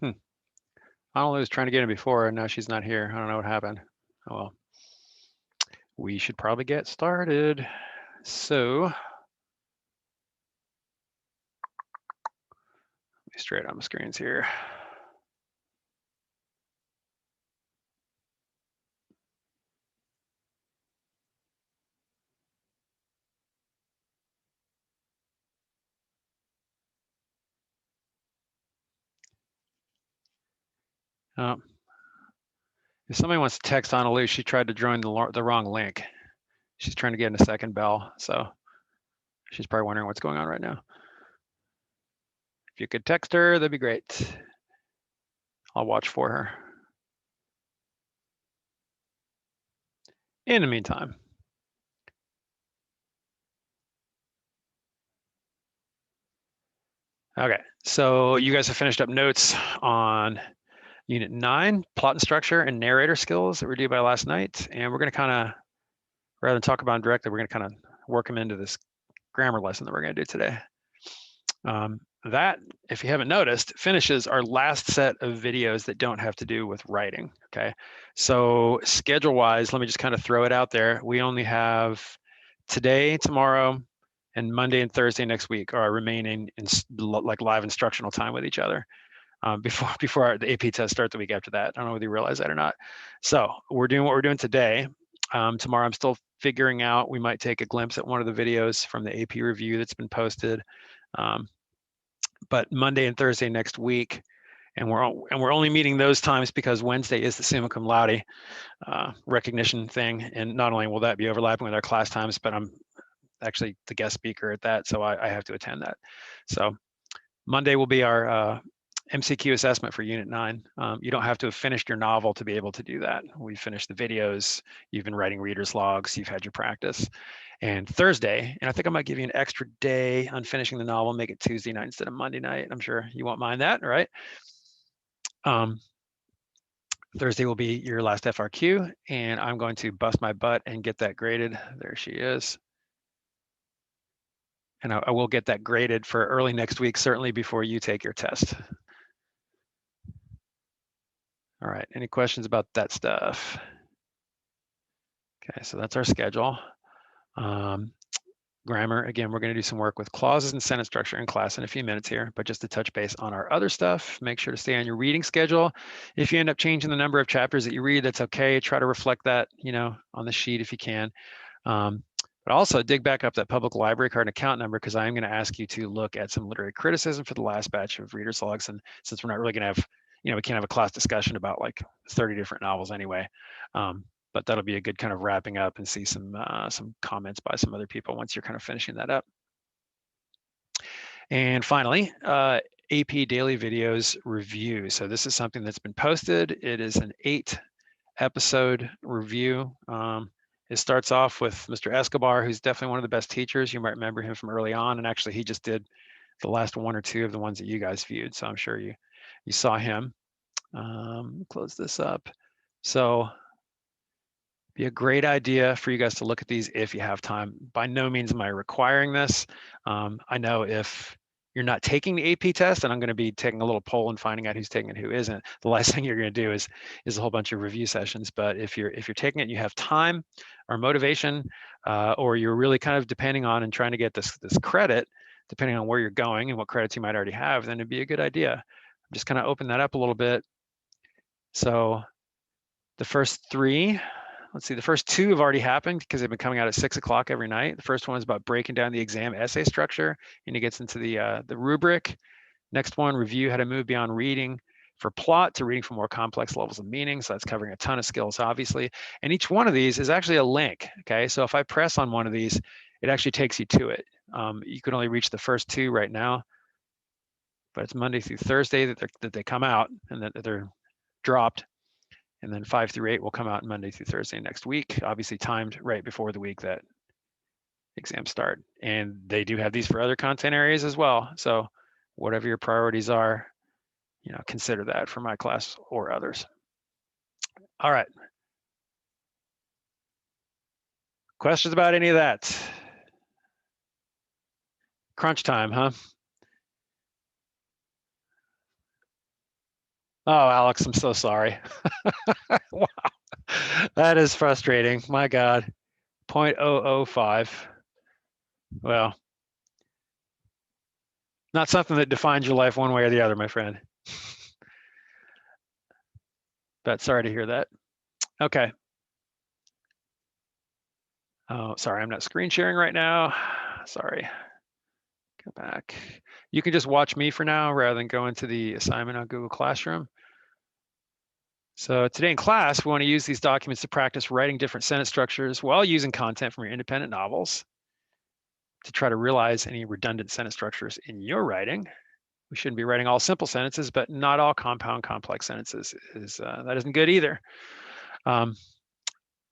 I don't know, was trying to get in before, and now she's not here. I don't know what happened. Oh well. We should probably get started. So, let me straight on my screens here. If somebody wants to text Annalise, she tried to join the wrong link. She's trying to get in a second bell, so she's probably wondering what's going on right now. If you could text her, that'd be great. I'll watch for her. In the meantime. Okay, so you guys have finished up notes on Unit 9, plot and structure and narrator skills that were due by last night. And we're going to kind of, rather than talk about them directly, we're going to kind of work them into this grammar lesson that we're going to do today. That, if you haven't noticed, finishes our last set of videos that don't have to do with writing, okay? So schedule-wise, let me just kind of throw it out there. We only have today, tomorrow, and Monday and Thursday next week are remaining in like live instructional time with each other. Before the AP test start the week after that. I don't know whether you realize that or not. So we're doing what we're doing today. Tomorrow I'm still figuring out, we might take a glimpse at one of the videos from the AP review that's been posted. But Monday and Thursday next week, and we're only meeting those times because Wednesday is the summa cum laude recognition thing, and not only will that be overlapping with our class times, but I'm actually the guest speaker at that, so I have to attend that. So Monday will be our MCQ assessment for Unit 9. You don't have to have finished your novel to be able to do that. We finished the videos, you've been writing reader's logs, you've had your practice. And Thursday, and I think I might give you an extra day on finishing the novel, make it Tuesday night instead of Monday night. I'm sure you won't mind that, right? Thursday will be your last FRQ, and I'm going to bust my butt and get that graded. There she is. And I will get that graded for early next week, certainly before you take your test. All right, any questions about that stuff? Okay, so that's our schedule. Grammar, again, we're going to do some work with clauses and sentence structure in class in a few minutes here, but just to touch base on our other stuff, make sure to stay on your reading schedule. If you end up changing the number of chapters that you read, that's okay. Try to reflect that, on the sheet if you can. But also dig back up that public library card and account number, because I am going to ask you to look at some literary criticism for the last batch of reader's logs. And since we're not really going to have, we can't have a class discussion about like 30 different novels anyway. But that'll be a good kind of wrapping up and see some comments by some other people once you're kind of finishing that up. And finally, AP Daily Videos review. So this is something that's been posted. It is an 8-episode review. It starts off with Mr. Escobar, who's definitely one of the best teachers. You might remember him from early on, and actually he just did the last 1 or 2 of the ones that you guys viewed. So I'm sure you saw him. Close this up. So be a great idea for you guys to look at these if you have time. By no means am I requiring this. I know if you're not taking the AP test, and I'm going to be taking a little poll and finding out who's taking it, who isn't, the last thing you're going to do is a whole bunch of review sessions. But if you're taking it and you have time or motivation, or you're really kind of depending on and trying to get this credit, depending on where you're going and what credits you might already have, then it'd be a good idea. I'm just kind of open that up a little bit. So the first 3, let's see, the first 2 have already happened because they've been coming out at 6 o'clock every night. The first one is about breaking down the exam essay structure, and it gets into the rubric. Next one, review how to move beyond reading for plot to reading for more complex levels of meaning. So that's covering a ton of skills, obviously. And each one of these is actually a link, okay? So if I press on one of these, it actually takes you to it. You can only reach the first 2 right now, but it's Monday through Thursday that they come out and that they're dropped. And then 5 through 8 will come out Monday through Thursday next week, obviously timed right before the week that exams start. And they do have these for other content areas as well. So whatever your priorities are, consider that for my class or others. All right. Questions about any of that? Crunch time, huh? Oh, Alex, I'm so sorry. Wow, that is frustrating. My God, 0.005. Well, not something that defines your life one way or the other, my friend. But sorry to hear that. Okay. Oh, sorry, I'm not screen sharing right now. Sorry. Go back. You can just watch me for now rather than go into the assignment on Google Classroom. So today in class, we want to use these documents to practice writing different sentence structures while using content from your independent novels to try to realize any redundant sentence structures in your writing. We shouldn't be writing all simple sentences, but not all compound complex sentences. That isn't good either.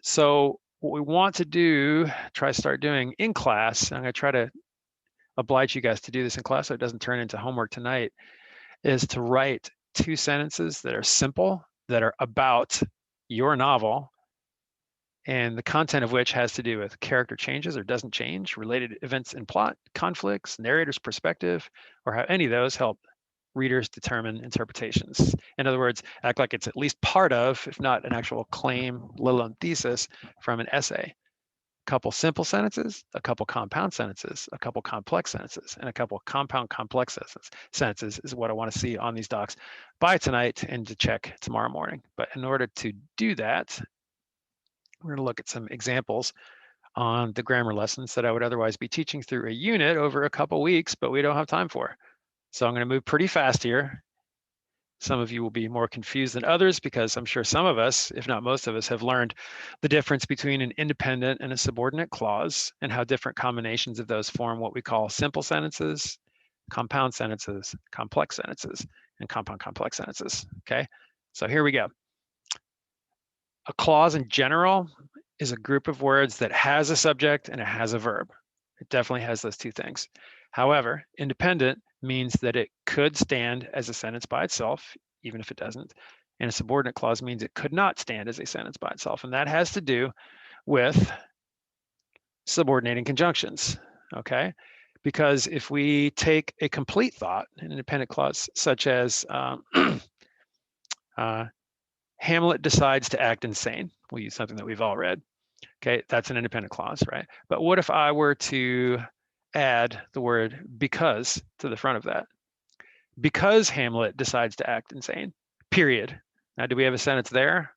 So what we want to do, try to start doing in class, I'm going to try to oblige you guys to do this in class so it doesn't turn into homework tonight, is to write 2 sentences that are simple, that are about your novel, and the content of which has to do with character changes or doesn't change, related events and plot, conflicts, narrator's perspective, or how any of those help readers determine interpretations. In other words, act like it's at least part of, if not an actual claim, let alone thesis, from an essay. A couple simple sentences, a couple compound sentences, a couple complex sentences, and a couple compound complex sentences is what I want to see on these docs by tonight and to check tomorrow morning. But in order to do that, we're going to look at some examples on the grammar lessons that I would otherwise be teaching through a unit over a couple weeks, but we don't have time for. So I'm going to move pretty fast here. Some of you will be more confused than others because I'm sure some of us, if not most of us, have learned the difference between an independent and a subordinate clause and how different combinations of those form what we call simple sentences, compound sentences, complex sentences, and compound complex sentences. Okay, so here we go. A clause in general is a group of words that has a subject and it has a verb. It definitely has those two things. However, independent means that it could stand as a sentence by itself, even if it doesn't. And a subordinate clause means it could not stand as a sentence by itself. And that has to do with subordinating conjunctions, okay? Because if we take a complete thought, an independent clause, such as Hamlet decides to act insane. We'll use something that we've all read. Okay, that's an independent clause, right? But what if I were to add the word because to the front of that? Because Hamlet decides to act insane, period. Now, do we have a sentence there?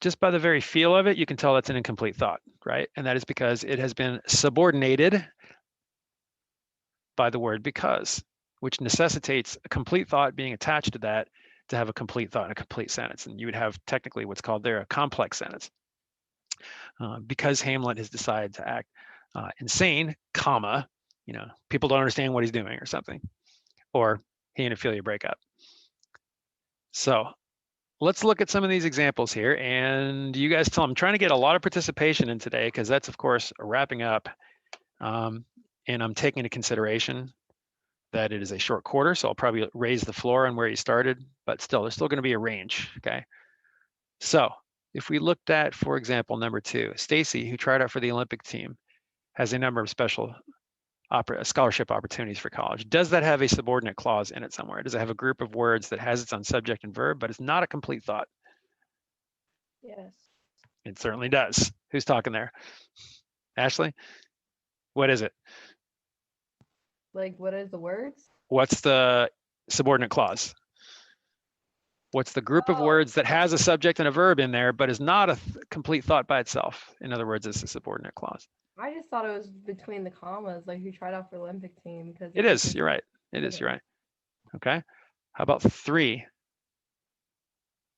Just by the very feel of it, you can tell that's an incomplete thought, right? And that is because it has been subordinated by the word because, which necessitates a complete thought being attached to that to have a complete thought and a complete sentence. And you would have technically what's called there a complex sentence. Because Hamlet has decided to act insane, comma, people don't understand what he's doing or something, or he and Ophelia break up. So let's look at some of these examples here. And you guys tell them, I'm trying to get a lot of participation in today because that's, of course, wrapping up. And I'm taking into consideration that it is a short quarter, so I'll probably raise the floor on where you started, but still, there's still going to be a range, okay? So if we looked at, for example, number 2, Stacy, who tried out for the Olympic team, has a number of special scholarship opportunities for college. Does that have a subordinate clause in it somewhere? Does it have a group of words that has its own subject and verb, but it's not a complete thought? Yes. It certainly does. Who's talking there? Ashley? What is it? Like, what is the words? What's the subordinate clause? What's the group of Oh, words that has a subject and a verb in there, but is not a complete thought by itself? In other words, it's a subordinate clause. I just thought it was between the commas, like who tried out for the Olympic team because It it's is. like You're right. It is. You're right. Okay. How about 3?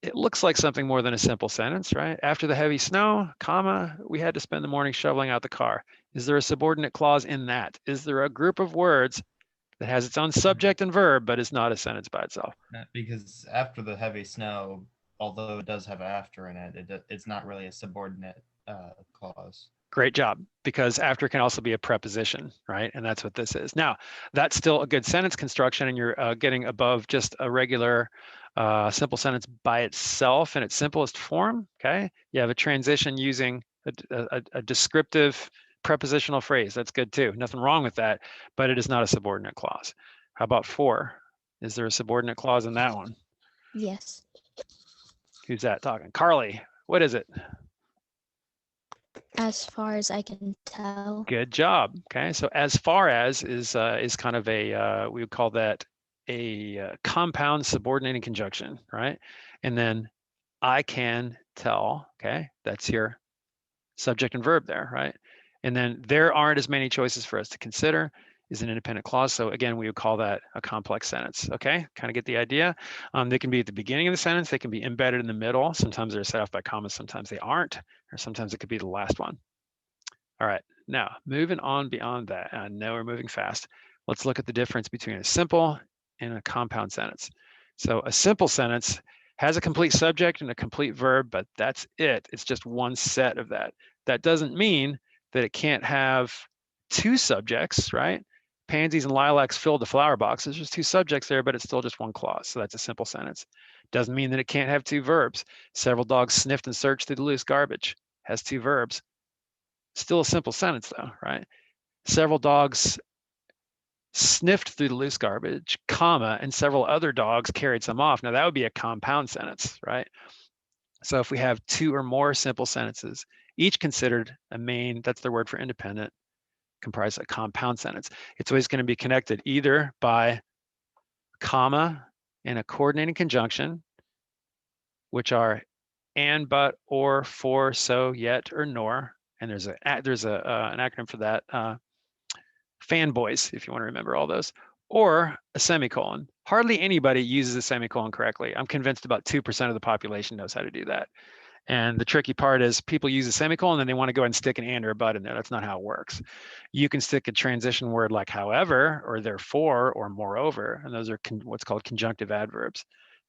It looks like something more than a simple sentence, right? After the heavy snow, comma, we had to spend the morning shoveling out the car. Is there a subordinate clause in that? Is there a group of words that has its own subject and verb, but is not a sentence by itself? Because after the heavy snow, although it does have after in it, it's not really a subordinate clause. Great job, because after can also be a preposition, right? And that's what this is. Now, that's still a good sentence construction, and you're getting above just a regular simple sentence by itself in its simplest form, okay? You have a transition using a descriptive prepositional phrase. That's good too. Nothing wrong with that, but it is not a subordinate clause. How about 4? Is there a subordinate clause in that one? Yes. Who's that talking? Carly, what is it? As far as I can tell. Good job. Okay, so as far as is kind of a we would call that a compound subordinating conjunction, right? And then I can tell. Okay, that's your subject and verb there, right? And then there aren't as many choices for us to consider is an independent clause. So again, we would call that a complex sentence. Okay, kind of get the idea. They can be at the beginning of the sentence. They can be embedded in the middle. Sometimes they're set off by commas. Sometimes they aren't, or sometimes it could be the last one. All right, now moving on beyond that, I know we're moving fast. Let's look at the difference between a simple and a compound sentence. So a simple sentence has a complete subject and a complete verb, but that's it. It's just one set of that. That doesn't mean that it can't have two subjects, right? Pansies and lilacs filled the flower boxes. There's two subjects there, but it's still just one clause. So that's a simple sentence. Doesn't mean that it can't have two verbs. Several dogs sniffed and searched through the loose garbage. Has two verbs. Still a simple sentence though, right? Several dogs sniffed through the loose garbage, comma, and several other dogs carried some off. Now that would be a compound sentence, right? So if we have two or more simple sentences, each considered a main, that's the word for independent, comprise a compound sentence. It's always going to be connected either by comma and a coordinating conjunction, which are and, but, or, for, so, yet, or nor. And there's an acronym for that, fanboys, if you want to remember all those, or a semicolon. Hardly anybody uses a semicolon correctly. I'm convinced about 2% of the population knows how to do that. And the tricky part is people use a semicolon and they want to go ahead and stick an and or a but in there. That's not how it works. You can stick a transition word like however, or therefore, or moreover, and those are what's called conjunctive adverbs,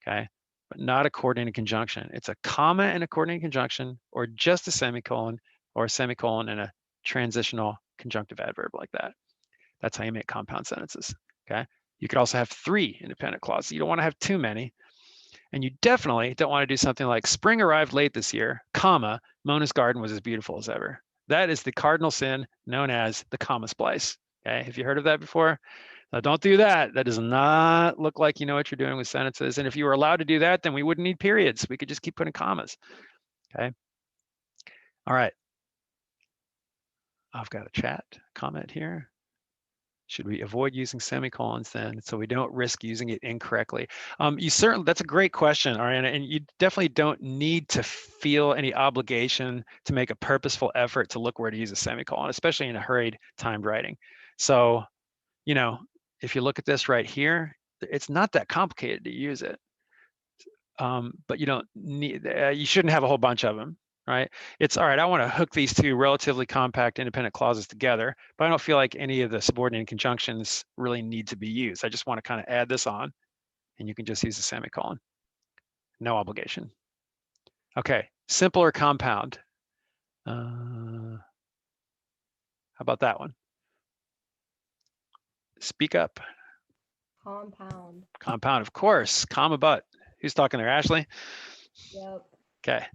okay? But not a coordinating conjunction. It's a comma and a coordinating conjunction, or just a semicolon, or a semicolon and a transitional conjunctive adverb like that. That's how you make compound sentences, okay? You could also have 3 independent clauses. You don't want to have too many. And you definitely don't want to do something like spring arrived late this year, comma, Mona's garden was as beautiful as ever. That is the cardinal sin known as the comma splice, okay? Have you heard of that before? Now, don't do that. That does not look like you know what you're doing with sentences. And if you were allowed to do that, then we wouldn't need periods. We could just keep putting commas, okay? All right. I've got a chat comment here. Should we avoid using semicolons then, so we don't risk using it incorrectly? You certainly, that's a great question, Ariana, and you definitely don't need to feel any obligation to make a purposeful effort to look where to use a semicolon, especially in a hurried, timed writing. So, you know, if you look at this right here, it's not that complicated to use it. But you don't need, you shouldn't have a whole bunch of them, right? It's all right, I want to hook these two relatively compact independent clauses together, but I don't feel like any of the subordinating conjunctions really need to be used. I just want to kind of add this on, and you can just use a semicolon. No obligation. Okay, simple or compound? How about that one? Speak up. Compound. Compound, of course. Comma but. Who's talking there, Ashley? Yep. Okay.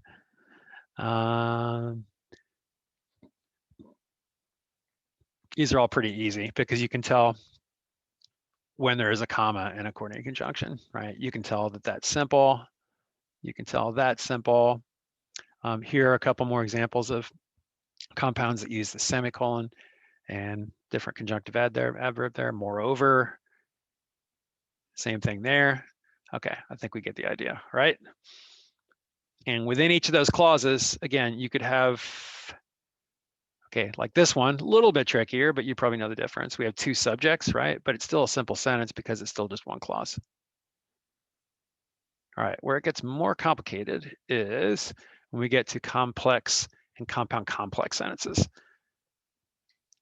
These are all pretty easy because you can tell when there is a comma and a coordinating conjunction, right? You can tell that that's simple. You can tell that's simple. Here are a couple more examples of compounds that use the semicolon and different conjunctive adverb there. Moreover, same thing there. Okay, I think we get the idea, right? And within each of those clauses, again, you could have, okay, like this one, a little bit trickier, but you probably know the difference. We have 2 subjects, right? But it's still a simple sentence because it's still just one clause. All right, where it gets more complicated is when we get to complex and compound complex sentences.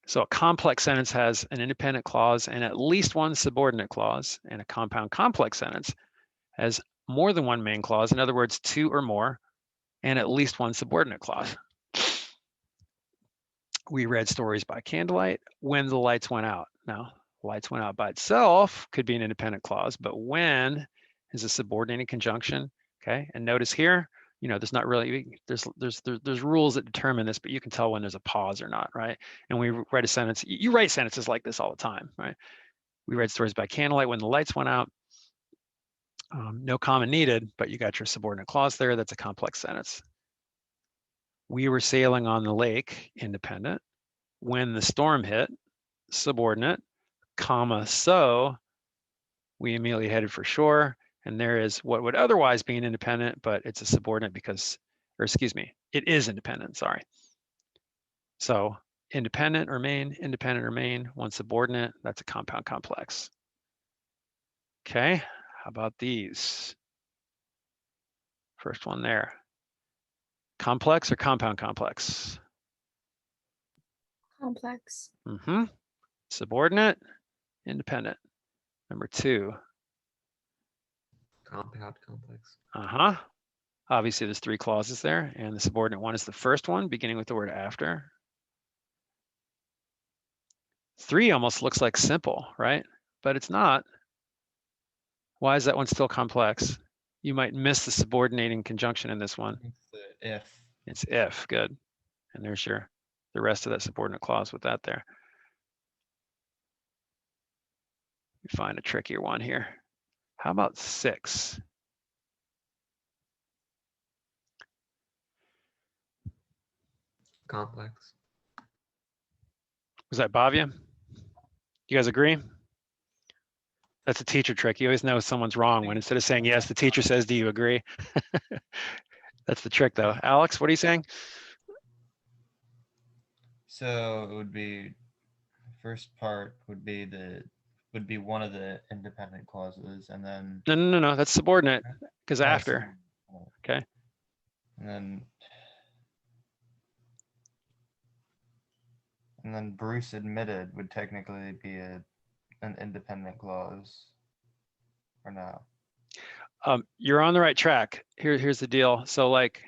So a complex sentence has an independent clause and at least one subordinate clause, and a compound complex sentence has more than one main clause, in other words, 2 or more, and at least one subordinate clause. We read stories by candlelight when the lights went out. Now, lights went out by itself could be an independent clause, but when is a subordinating conjunction, okay? And notice here, you know, there's not really, there's rules that determine this, but you can tell when there's a pause or not, right? And we write a sentence, you write sentences like this all the time, right? We read stories by candlelight when the lights went out. No comma needed, but you got your subordinate clause there. That's a complex sentence. We were sailing on the lake, independent. When the storm hit, subordinate, comma, so we immediately headed for shore. And there is what would otherwise be an independent, but it's a subordinate because, or excuse me, it is independent, sorry. So independent or main, one subordinate, that's a compound complex. Okay, how about these? First one there. Complex or compound complex? Complex. Subordinate, independent. Number 2. Compound complex. Obviously, there's 3 clauses there, and the subordinate one is the first one, beginning with the word after. 3 almost looks like simple, right? But it's not. Why is that one still complex? You might miss the subordinating conjunction in this one. It's the if. It's if, good. And there's the rest of that subordinate clause with that there. We find a trickier one here. How about 6? Complex. Was that Bhavya? You guys agree? That's a teacher trick. You always know someone's wrong when instead of saying yes, the teacher says, do you agree? That's the trick though. Alex, what are you saying? So it would be, the first part would be one of the independent clauses, and then No. That's subordinate because oh, after. Okay. And then Bruce admitted would technically be an independent clause, or no? You're on the right track. Here's the deal. So like,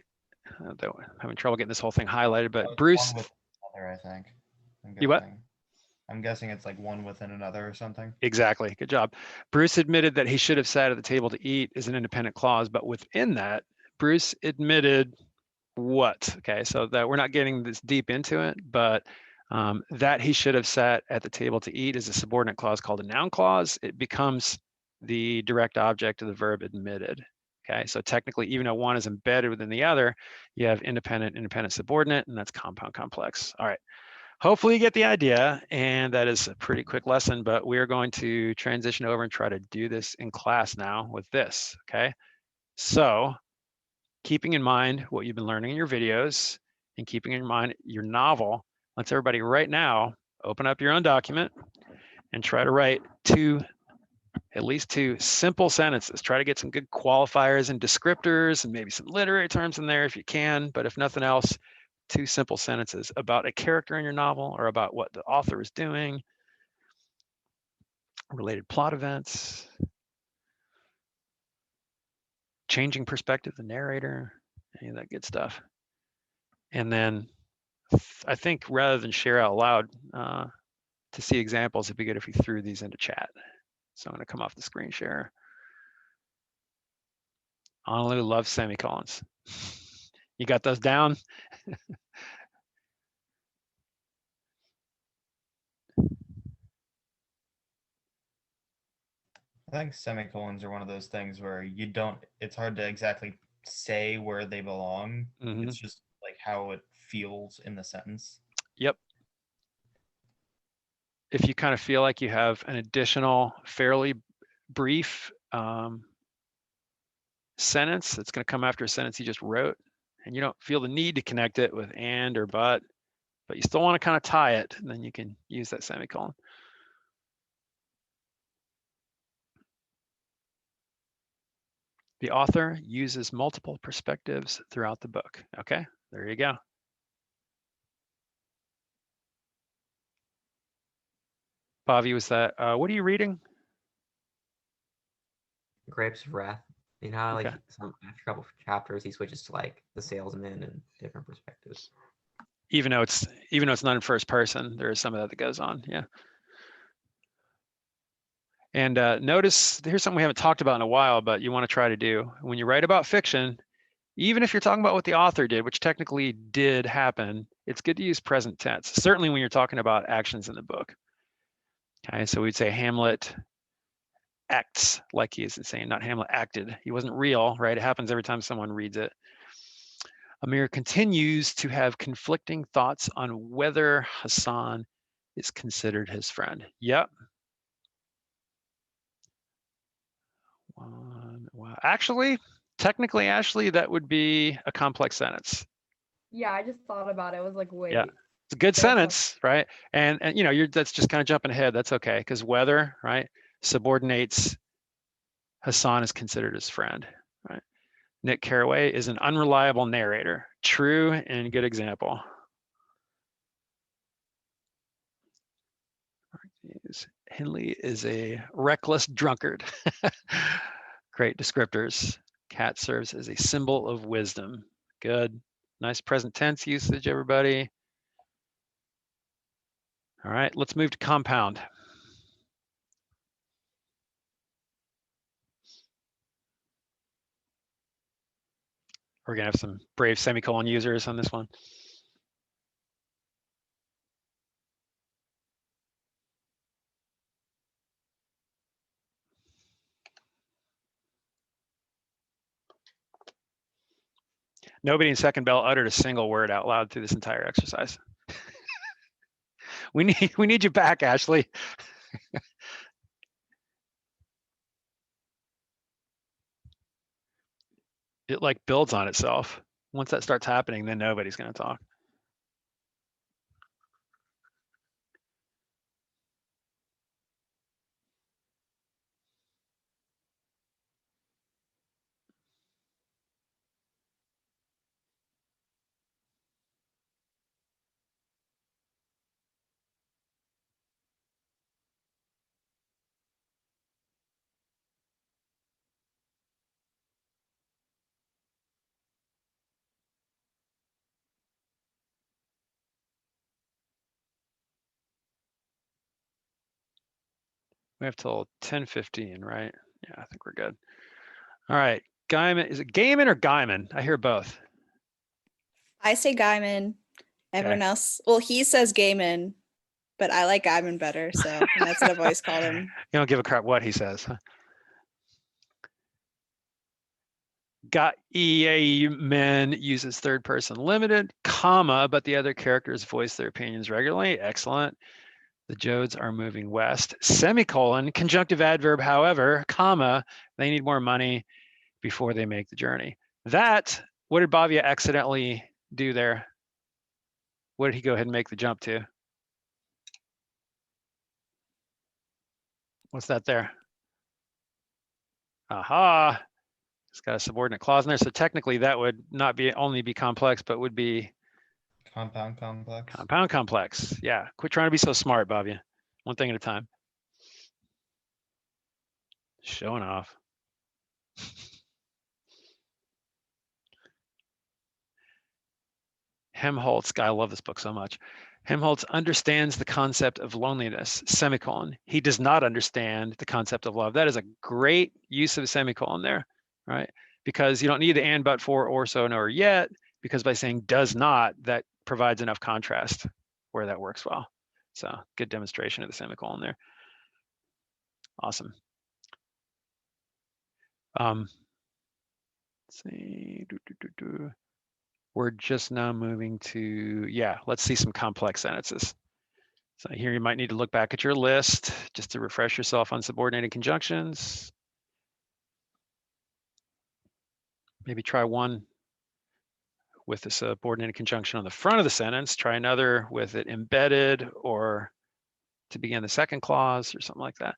I'm having trouble getting this whole thing highlighted, but Bruce. One with another, I think. You what? I'm guessing it's like one within another or something. Exactly. Good job. Bruce admitted that he should have sat at the table to eat is an independent clause, but within that, Bruce admitted what? Okay, so that we're not getting this deep into it, but that he should have sat at the table to eat is a subordinate clause called a noun clause. It becomes the direct object of the verb admitted. Okay, so technically, even though one is embedded within the other, you have independent, subordinate, and that's compound complex. All right. Hopefully you get the idea, and that is a pretty quick lesson, but we're going to transition over and try to do this in class now with this, okay? So keeping in mind what you've been learning in your videos and keeping in mind your novel, let's everybody right now open up your own document and try to write at least two simple sentences. Try to get some good qualifiers and descriptors and maybe some literary terms in there if you can, but if nothing else, 2 simple sentences about a character in your novel or about what the author is doing, related plot events, changing perspective, the narrator, any of that good stuff. And then I think rather than share out loud to see examples, it'd be good if we threw these into chat. So I'm going to come off the screen share. Honolulu loves semicolons. You got those down? I think semicolons are one of those things where it's hard to exactly say where they belong. It's just like how it feels in the sentence. Yep. If you kind of feel like you have an additional fairly brief sentence that's going to come after a sentence you just wrote, and you don't feel the need to connect it with and or but you still want to kind of tie it, then you can use that semicolon. The author uses multiple perspectives throughout the book. Okay, there you go. Bobby, was that, what are you reading? Grapes of Wrath. You know how, like, Okay. after a couple of chapters, he switches to like the salesman and different perspectives. Even though it's not in first person, there is some of that goes on. Yeah. And notice here's something we haven't talked about in a while, but you want to try to do when you write about fiction. Even if you're talking about what the author did, which technically did happen, it's good to use present tense. Certainly when you're talking about actions in the book. Okay, so we'd say Hamlet acts like he is insane, not Hamlet acted. He wasn't real, right? It happens every time someone reads it. Amir continues to have conflicting thoughts on whether Hassan is considered his friend. Yep. Wow. Actually, technically, Ashley, that would be a complex sentence. Yeah, I just thought about it. I was like, wait. Yeah. It's a good That's not- sentence, right? And you know, that's just kind of jumping ahead. That's okay, because whether, right, subordinates Hassan is considered his friend, right? Nick Carraway is an unreliable narrator. True and good example. Henley is a reckless drunkard. Great descriptors. Cat serves as a symbol of wisdom. Good. Nice present tense usage, everybody. All right, let's move to compound. We're gonna have some brave semicolon users on this one. Nobody in second bell uttered a single word out loud through this entire exercise. we need you back, Ashley. It like builds on itself. Once that starts happening, then nobody's going to talk. We have till 10:15, right? Yeah, I think we're good. All right, Gaiman. Is it Gaiman or Gaiman? I hear both. I say Gaiman. Everyone else, well, he says Gaiman, but I like Gaiman better, so and that's what I've always called him. You don't give a crap what he says. Huh? Gaiman uses third person limited, comma, but the other characters voice their opinions regularly. Excellent. The Jodes are moving west. Semicolon, conjunctive adverb, however, comma, they need more money before they make the journey. That, what did Bavia accidentally do there? What did he go ahead and make the jump to? What's that there? Aha, it's got a subordinate clause in there. So technically that would not be only be complex, but would be Compound complex. compound complex. Yeah, quit trying to be so smart, Bavia. One thing at a time. Showing off. Helmholtz, I love this book so much. Helmholtz understands the concept of loneliness, semicolon. He does not understand the concept of love. That is a great use of a semicolon there, right? Because you don't need the and, but, for, or, so, nor, yet, because by saying does not, that provides enough contrast where that works well. So good demonstration of the semicolon there. Awesome. Let's see. We're just now moving to, yeah, let's see some complex sentences. So here you might need to look back at your list just to refresh yourself on subordinated conjunctions. Maybe try one with the subordinated conjunction on the front of the sentence. Try another with it embedded or to begin the second clause or something like that.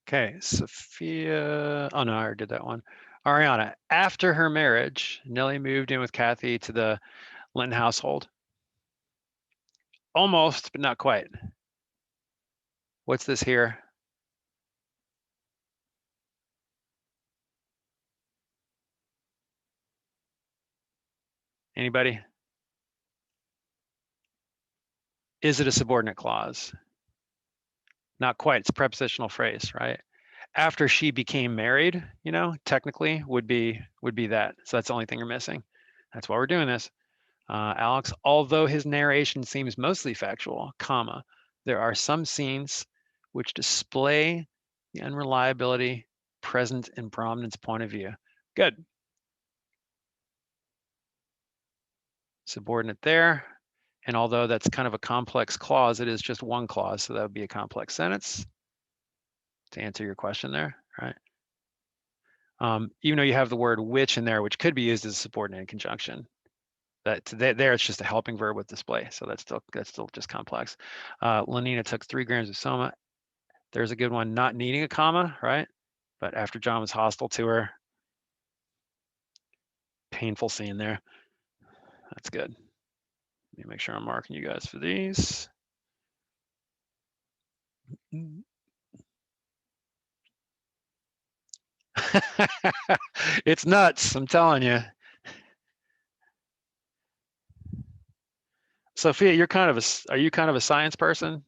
Okay, Sophia. Oh no, I already did that one. Ariana, after her marriage, Nellie moved in with Kathy to the Linton household. Almost, but not quite. What's this here? Anybody? Is it a subordinate clause? Not quite. It's a prepositional phrase, right? After she became married, you know, technically would be that. So that's the only thing you're missing. That's why we're doing this. Alex, although his narration seems mostly factual, comma, there are some scenes which display the unreliability present in Bromden's point of view. Good. Subordinate there. And although that's kind of a complex clause, it is just one clause, so that would be a complex sentence to answer your question there, right? Even though you have the word which in there, which could be used as a subordinate conjunction. There it's just a helping verb with display, so that's still just complex. Lenina took 3 grams of soma. There's a good one, not needing a comma, right? But after John was hostile to her, painful scene there. That's good. Let me make sure I'm marking you guys for these. It's nuts, I'm telling you. Sophia, are you kind of a science person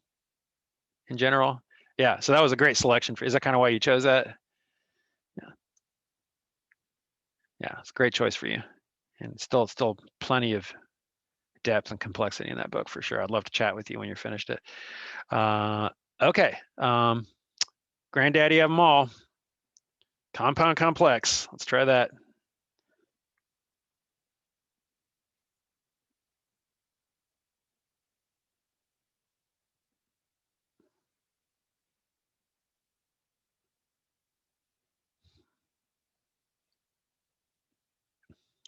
in general? Yeah, so that was a great selection. Is that kind of why you chose that? Yeah, it's a great choice for you. And still plenty of depth and complexity in that book for sure. I'd love to chat with you when you're finished it. Okay, Granddaddy of them all. Compound complex. Let's try that.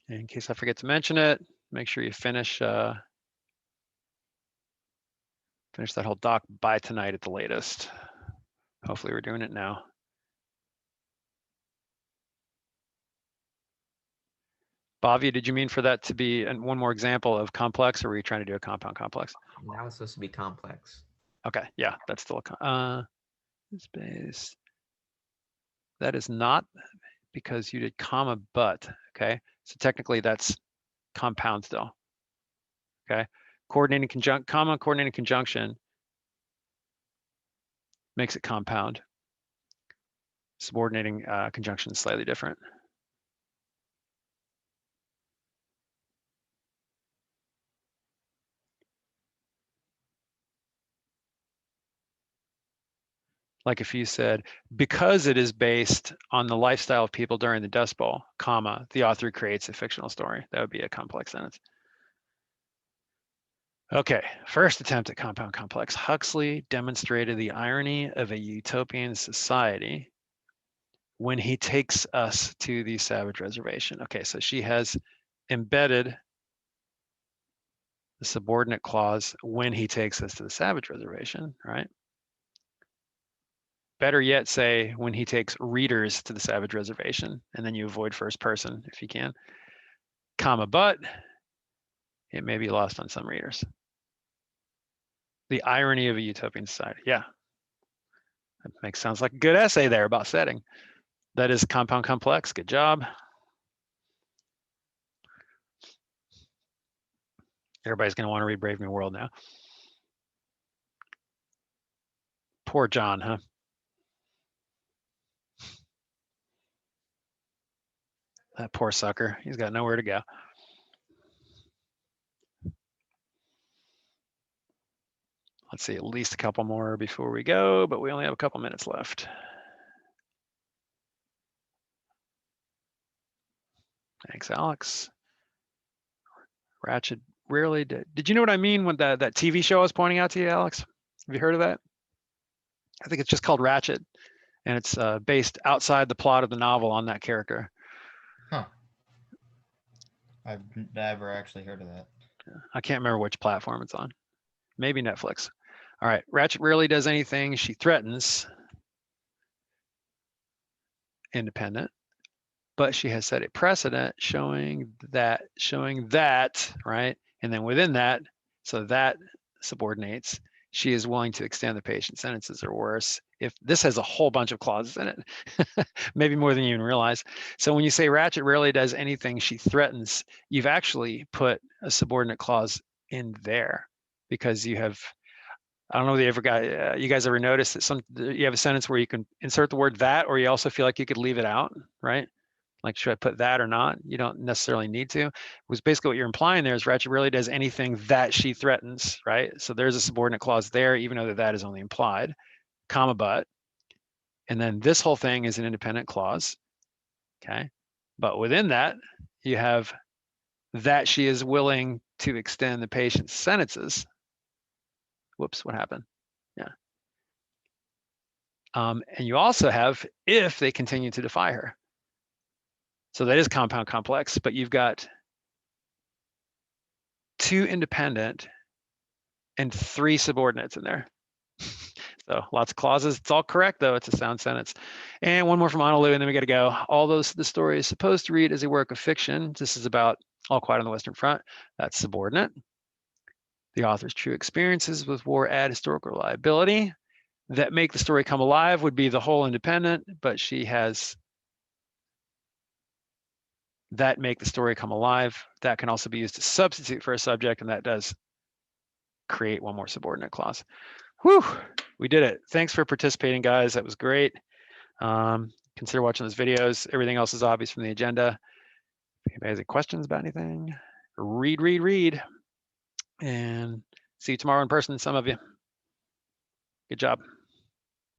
In case I forget to mention it, make sure you finish that whole doc by tonight at the latest. Hopefully we're doing it now. Bhavya, did you mean for that to be one more example of complex, or were you trying to do a compound complex? That was supposed to be complex. Okay, yeah, that's still a space. That is not, because you did comma but, okay? So technically that's compound still, okay? Coordinating conjunction makes it compound. Subordinating conjunction is slightly different. Like if you said, because it is based on the lifestyle of people during the Dust Bowl, comma, the author creates a fictional story. That would be a complex sentence. Okay, first attempt at compound complex. Huxley demonstrated the irony of a utopian society when he takes us to the savage reservation. Okay, so she has embedded the subordinate clause when he takes us to the savage reservation, right? Better yet, say when he takes readers to the savage reservation, and then you avoid first person if you can. Comma, but it may be lost on some readers. The irony of a utopian society. Yeah, that sounds like a good essay there about setting. That is compound complex. Good job. Everybody's going to want to read Brave New World now. Poor John, huh? That poor sucker. He's got nowhere to go. Let's see, at least a couple more before we go, but we only have a couple minutes left. Thanks, Alex. Ratchet rarely did. Did you know what I mean when that TV show I was pointing out to you, Alex? Have you heard of that? I think it's just called Ratchet, and it's based outside the plot of the novel on that character. Huh. I've never actually heard of that. I can't remember which platform it's on. Maybe Netflix. All right, Ratchet rarely does anything she threatens. independent, but she has set a precedent showing that, right? And then within that, so that subordinates, she is willing to extend the patient's sentences or worse. If this has a whole bunch of clauses in it, maybe more than you even realize. So when you say Ratchet rarely does anything she threatens, you've actually put a subordinate clause in there because you have, I don't know if you guys ever noticed that you have a sentence where you can insert the word that, or you also feel like you could leave it out, right? Like, should I put that or not? You don't necessarily need to. It was basically what you're implying there is Ratchet really does anything that she threatens, right? So there's a subordinate clause there, even though that is only implied, comma, but. And then this whole thing is an independent clause, okay? But within that, you have that she is willing to extend the patient's sentences. Whoops, what happened? Yeah. And you also have if they continue to defy her. So that is compound complex, but you've got 2 independent and 3 subordinates in there. So lots of clauses. It's all correct though. It's a sound sentence. And one more from Honolulu, and then we got to go. Although the story is supposed to read as a work of fiction, this is about All Quiet on the Western Front. That's subordinate. The author's true experiences with war add historical reliability. That make the story come alive would be the whole independent, but she has that make the story come alive. That can also be used to substitute for a subject, and that does create one more subordinate clause. Whew, we did it. Thanks for participating, guys. That was great. Consider watching those videos. Everything else is obvious from the agenda. If anybody has any questions about anything, read. And see you tomorrow in person, some of you. Good job.